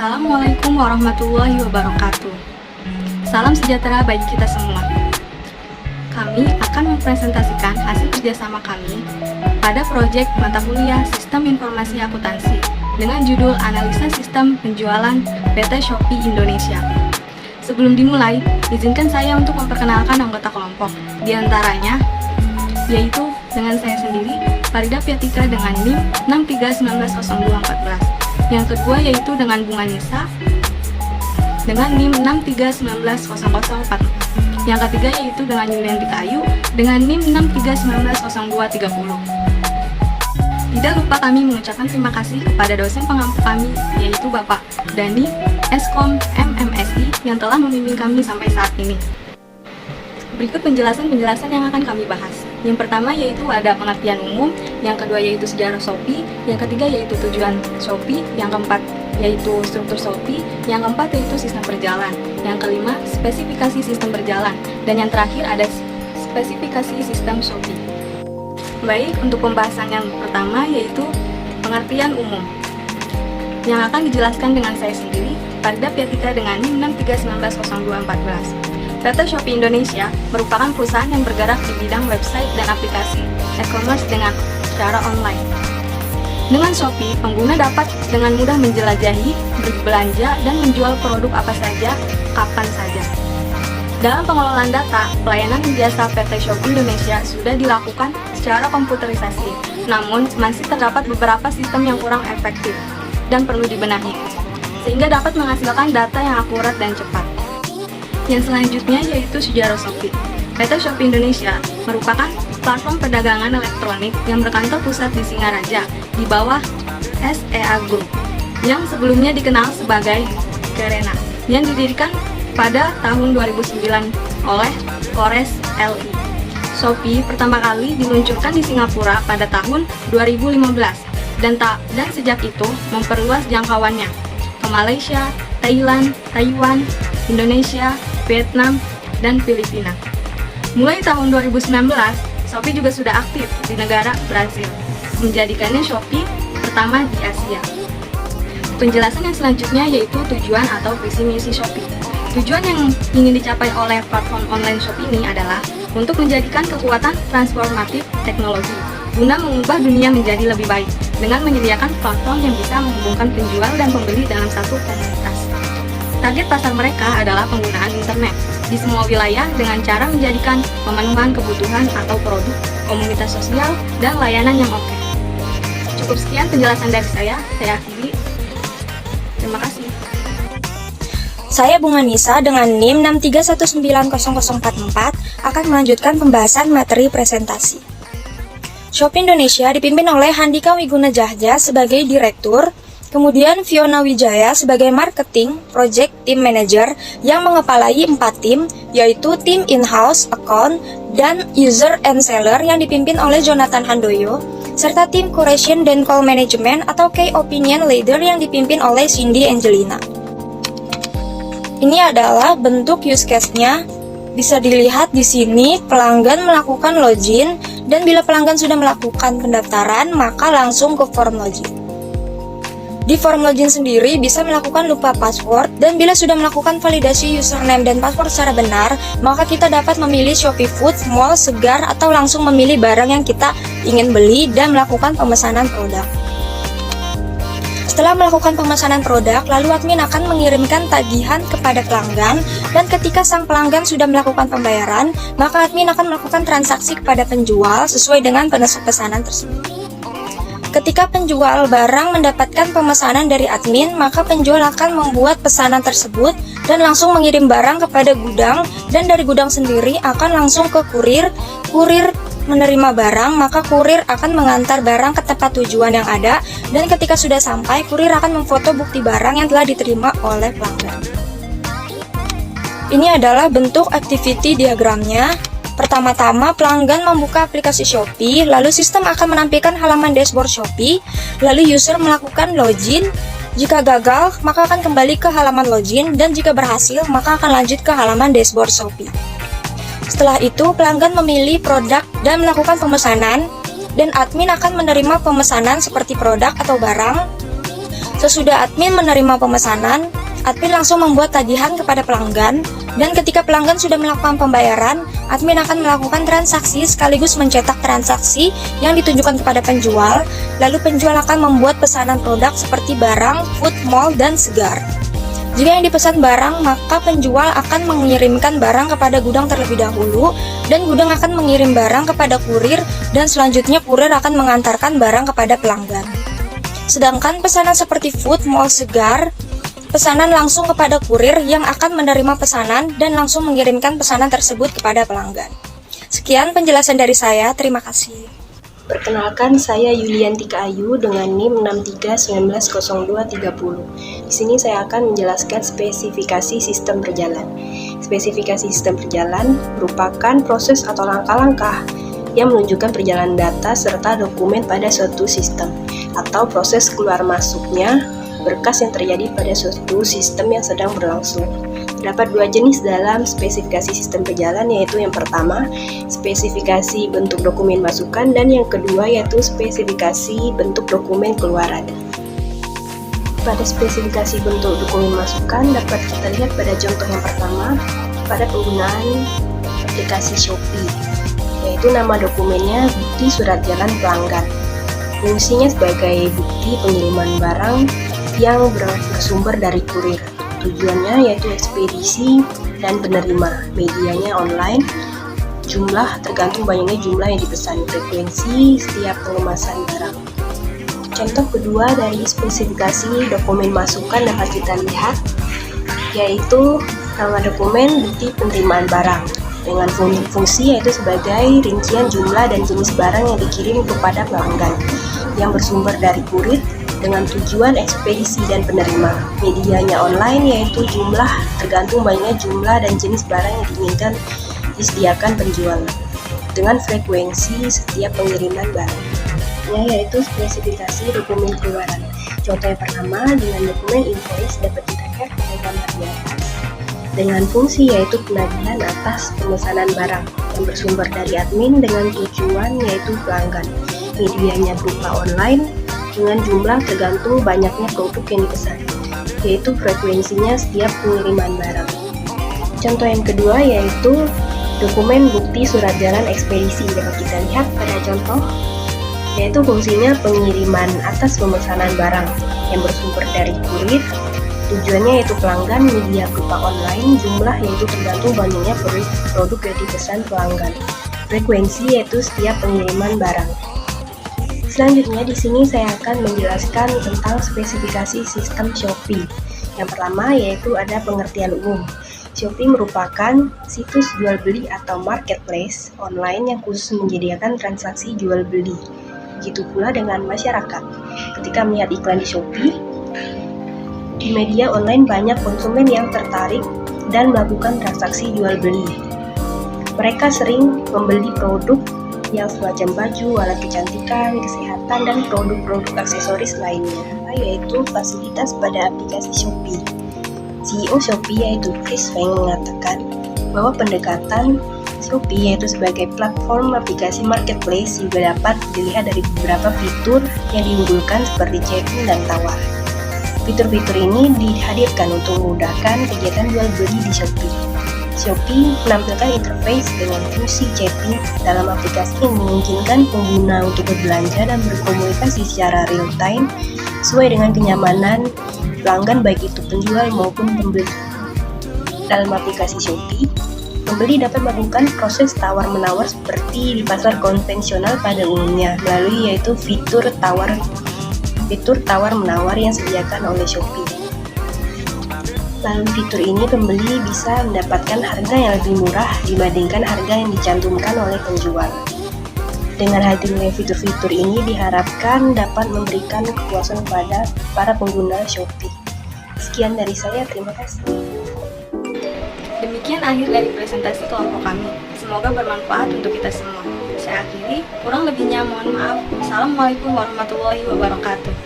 Assalamualaikum warahmatullahi wabarakatuh. Salam sejahtera bagi kita semua. Kami akan mempresentasikan hasil kerjasama kami pada proyek mata kuliah Sistem Informasi Akuntansi dengan judul Analisa Sistem Penjualan PT Shopee Indonesia. Sebelum dimulai, izinkan saya untuk memperkenalkan anggota kelompok. Di antaranya, yaitu dengan saya sendiri, Farida Piatika dengan NIM 63190214. Yang kedua yaitu dengan Bunga Nisa dengan NIM 63190044. Yang ketiga yaitu dengan Yulianti Ayu dengan NIM 63190230. Tidak lupa kami mengucapkan terima kasih kepada dosen pengampu kami yaitu Bapak Dani Eskom MMSI yang telah membimbing kami sampai saat ini. Berikut penjelasan-penjelasan yang akan kami bahas. Yang pertama yaitu ada pengertian umum, yang kedua yaitu sejarah Shopee, yang ketiga yaitu tujuan Shopee, yang keempat yaitu struktur Shopee, yang keempat yaitu sistem berjalan, yang kelima spesifikasi sistem berjalan, dan yang terakhir ada spesifikasi sistem Shopee. Baik, untuk pembahasan yang pertama yaitu pengertian umum, yang akan dijelaskan dengan saya sendiri, Farida Piatika dengan NIM 63190214. PT Shopee Indonesia merupakan perusahaan yang bergerak di bidang website dan aplikasi e-commerce dengan secara online. Dengan Shopee, pengguna dapat dengan mudah menjelajahi, berbelanja, dan menjual produk apa saja, kapan saja. Dalam pengelolaan data, pelayanan jasa PT Shopee Indonesia sudah dilakukan secara komputerisasi, namun masih terdapat beberapa sistem yang kurang efektif dan perlu dibenahi, sehingga dapat menghasilkan data yang akurat dan cepat. Yang selanjutnya yaitu sejarah Shopee. PT Shopee Indonesia merupakan platform perdagangan elektronik yang berkantor pusat di Singaraja di bawah SEA Group yang sebelumnya dikenal sebagai Garena yang didirikan pada tahun 2009 oleh Kores LI. Shopee pertama kali diluncurkan di Singapura pada tahun 2015 dan sejak itu memperluas jangkauannya ke Malaysia, Thailand, Taiwan, Indonesia, Vietnam, dan Filipina. Mulai tahun 2019, Shopee juga sudah aktif di negara Brasil, menjadikannya Shopee pertama di Asia. Penjelasan yang selanjutnya yaitu tujuan atau visi misi Shopee. Tujuan yang ingin dicapai oleh platform online Shopee ini adalah untuk menjadikan kekuatan transformatif teknologi guna mengubah dunia menjadi lebih baik dengan menyediakan platform yang bisa menghubungkan penjual dan pembeli dalam satu komunitas. Target pasar mereka adalah penggunaan internet di semua wilayah dengan cara menjadikan pemenuhan kebutuhan atau produk, komunitas sosial, dan layanan yang oke. Cukup sekian penjelasan dari saya akhiri. Terima kasih. Saya Bunga Nisa dengan NIM 63190044 akan melanjutkan pembahasan materi presentasi. Shopee Indonesia dipimpin oleh Handika Wiguna Jahja sebagai Direktur, kemudian Fiona Wijaya sebagai Marketing Project Team Manager yang mengepalai 4 tim, yaitu tim in-house, account, dan user and seller yang dipimpin oleh Jonathan Handoyo, serta tim Curation dan Call Management atau Key Opinion Leader yang dipimpin oleh Cindy Angelina. Ini adalah bentuk use case-nya. Bisa dilihat di sini, pelanggan melakukan login, dan bila pelanggan sudah melakukan pendaftaran, maka langsung ke form login. Di form login sendiri bisa melakukan lupa password, dan bila sudah melakukan validasi username dan password secara benar, maka kita dapat memilih Shopee Food, Mall, Segar, atau langsung memilih barang yang kita ingin beli dan melakukan pemesanan produk. Setelah melakukan pemesanan produk, lalu admin akan mengirimkan tagihan kepada pelanggan, dan ketika sang pelanggan sudah melakukan pembayaran, maka admin akan melakukan transaksi kepada penjual sesuai dengan pesanan tersebut. Ketika penjual barang mendapatkan pemesanan dari admin, maka penjual akan membuat pesanan tersebut dan langsung mengirim barang kepada gudang, dan dari gudang sendiri akan langsung ke kurir. Kurir menerima barang, maka kurir akan mengantar barang ke tempat tujuan yang ada, dan ketika sudah sampai, kurir akan memfoto bukti barang yang telah diterima oleh pelanggan. Ini adalah bentuk activity diagramnya. Pertama-tama, pelanggan membuka aplikasi Shopee, lalu sistem akan menampilkan halaman dashboard Shopee, lalu user melakukan login. Jika gagal, maka akan kembali ke halaman login, dan jika berhasil, maka akan lanjut ke halaman dashboard Shopee. Setelah itu, pelanggan memilih produk dan melakukan pemesanan, dan admin akan menerima pemesanan seperti produk atau barang. Sesudah admin menerima pemesanan, admin langsung membuat tagihan kepada pelanggan, dan ketika pelanggan sudah melakukan pembayaran, admin akan melakukan transaksi sekaligus mencetak transaksi yang ditunjukkan kepada penjual, lalu penjual akan membuat pesanan produk seperti barang, food, mall, dan segar. Jika yang dipesan barang, maka penjual akan mengirimkan barang kepada gudang terlebih dahulu, dan gudang akan mengirim barang kepada kurir, dan selanjutnya kurir akan mengantarkan barang kepada pelanggan. Sedangkan pesanan seperti food, mall, segar, pesanan langsung kepada kurir yang akan menerima pesanan dan langsung mengirimkan pesanan tersebut kepada pelanggan. Sekian penjelasan dari saya, terima kasih. Perkenalkan, saya Yuliantika Ayu dengan NIM 63190230. Di sini saya akan menjelaskan spesifikasi sistem berjalan. Spesifikasi sistem berjalan merupakan proses atau langkah-langkah yang menunjukkan perjalanan data serta dokumen pada suatu sistem, atau proses keluar masuknya berkas yang terjadi pada suatu sistem yang sedang berlangsung. Terdapat dua jenis dalam spesifikasi sistem berjalan, yaitu yang pertama, spesifikasi bentuk dokumen masukan, dan yang kedua yaitu spesifikasi bentuk dokumen keluaran. Pada spesifikasi bentuk dokumen masukan dapat kita lihat pada contoh yang pertama, pada penggunaan aplikasi Shopee, yaitu nama dokumennya bukti surat jalan pelanggan. Fungsinya sebagai bukti pengiriman barang yang bersumber dari kurir. Tujuannya yaitu ekspedisi dan penerima. Medianya online. Jumlah tergantung banyaknya jumlah yang dipesan. Frekuensi setiap pengemasan barang. Contoh kedua dari spesifikasi dokumen masukan dapat kita lihat, yaitu nama dokumen bukti penerimaan barang dengan fungsi yaitu sebagai rincian jumlah dan jenis barang yang dikirim kepada pelanggan yang bersumber dari kurir dengan tujuan ekspedisi dan penerima. Medianya online, yaitu jumlah tergantung banyaknya jumlah dan jenis barang yang diinginkan disediakan penjual dengan frekuensi setiap pengiriman barang. Yaitu spesifikasi dokumen keluaran. Contoh yang pertama dengan dokumen invoice dapat kita lihat pada gambar di atas dengan fungsi yaitu penagihan atas pemesanan barang yang bersumber dari admin dengan tujuan yaitu pelanggan. Medianya berupa online dengan jumlah tergantung banyaknya produk yang dipesan, yaitu frekuensinya setiap pengiriman barang. Contoh yang kedua yaitu dokumen bukti surat jalan ekspedisi. Dapat kita lihat pada contoh, yaitu fungsinya pengiriman atas pemesanan barang yang bersumber dari kurir. Tujuannya yaitu pelanggan, media berupa online, jumlah yaitu tergantung banyaknya produk yang dipesan pelanggan. Frekuensi yaitu setiap pengiriman barang. Selanjutnya di sini saya akan menjelaskan tentang spesifikasi sistem Shopee. Yang pertama yaitu ada pengertian umum. Shopee merupakan situs jual beli atau marketplace online yang khusus menyediakan transaksi jual beli. Begitu pula dengan masyarakat. Ketika melihat iklan di Shopee, di media online banyak konsumen yang tertarik dan melakukan transaksi jual beli. Mereka sering membeli produk yang semacam baju, alat kecantikan, kesehatan, dan produk-produk aksesoris lainnya, yaitu fasilitas pada aplikasi Shopee. CEO Shopee yaitu Chris Feng mengatakan bahwa pendekatan Shopee yaitu sebagai platform aplikasi marketplace juga dapat dilihat dari beberapa fitur yang diunggulkan seperti chatting dan tawar. Fitur-fitur ini dihadirkan untuk memudahkan kegiatan jual beli di Shopee. Shopee menampilkan interface dengan fungsi chatting dalam aplikasi yang memungkinkan pengguna untuk berbelanja dan berkomunikasi secara real-time sesuai dengan kenyamanan pelanggan baik itu penjual maupun pembeli. Dalam aplikasi Shopee, pembeli dapat melakukan proses tawar-menawar seperti di pasar konvensional pada umumnya melalui yaitu fitur tawar-menawar yang disediakan oleh Shopee. Melalui fitur ini, pembeli bisa mendapatkan harga yang lebih murah dibandingkan harga yang dicantumkan oleh penjual. Dengan hadirnya fitur-fitur ini diharapkan dapat memberikan kepuasan kepada para pengguna Shopee. Sekian dari saya, terima kasih. Demikian akhir dari presentasi kelompok kami. Semoga bermanfaat untuk kita semua. Saya akhiri, kurang lebihnya mohon maaf. Assalamualaikum warahmatullahi wabarakatuh.